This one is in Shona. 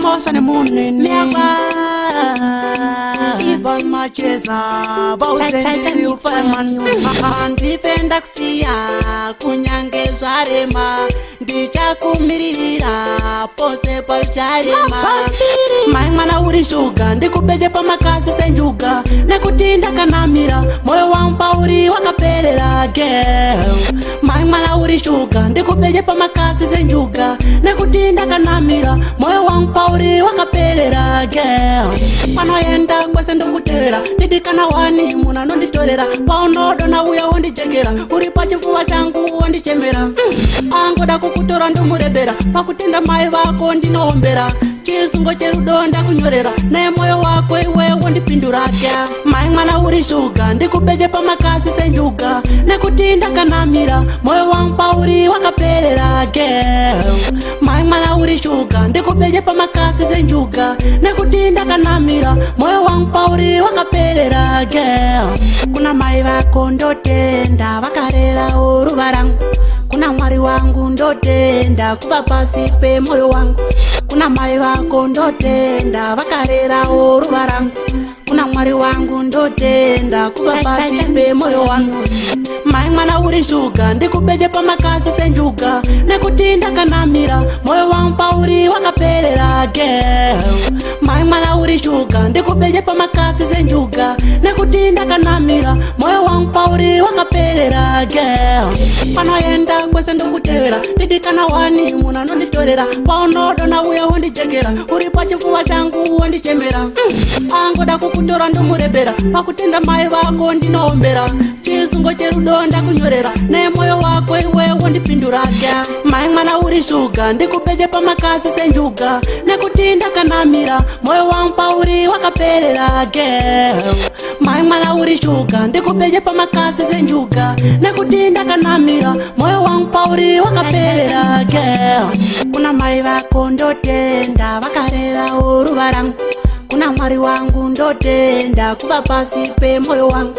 Kosa ne munene Miakwa Ivan macheza Vauzendiri ufaman Ndipenda kusiya Kunyange zvarema Ndicha kumiririra Pose pacharema Mai mwana uri shuga Ndikubeje pamakasi senjuga Nekutinda kanamira Moyo wangu pauri wakaperera girl Mai mwana uri shuga Ndikubeje pamakasi senjuga Nekutinda kanamira Moyo wangu pauri wakaperera girl Panoenda kwese ndokutevera Didikana wani muna nonditorera Paunodo na uya wondijegera Uri pachifuva changu wondichemera Angoda kukutora ndomurebera Pakutenda mai vako ndinoombera Chisungo cherudo ndakunyorera Nae moyo wako iwe wondipindurake Mai mwana uri shuga Ndikubeje pamakasi senjuga Nekutinda kanamira Moyo wangu pauri wakaperera girl Mai mwana uri shuga Ndikubeje pamakasi senjuga Nekutinda kanamira Moyo wangu pauri wakaperera girl Kuna mai vako ndotenda Vakarera uruvarangu Kuna mwari wangu ndotenda Kuva pasi pe moyo wangu Kuna mai vako ndotenda Vakarera uruvarangu Kuna mwari wangu ndotenda Kuva pasi pe moyo wangu Mai mwana uri shuga Ndikubeje pamakasi senjuga Nekutinda kanamira Moyo wangu pauri wakaperera girl Mai mwana uri shuga Ndikubeje pamakasi senjuga Nekutinda kanamira Moyo wangu pauri wakaperera girl Panoenda kwese ndokutevera Didikana wani muna nonditorera Paunodo na uya wondijegera Uri pachifuva changu wondichemera Angoda kukutora ndomurebera Pakutenda mai vako ndinoombera Chisungo cherudo ndakunyorera Nae moyo wako iwe wondipindurake Mai mwana uri shuga Ndikubeje pamakasi senjuga Nekutinda kanamira Moyo wangu pauri wakaperera girl Mai mwana uri shuga Ndikubeje pamakasi senjuga Nekutinda kanamira Moyo wangu pauri wakaperera girl Kuna mai vako ndotenda Vakarera uruvarangu Kuna mwari wangu ndotenda Kuva pasi pe moyo wangu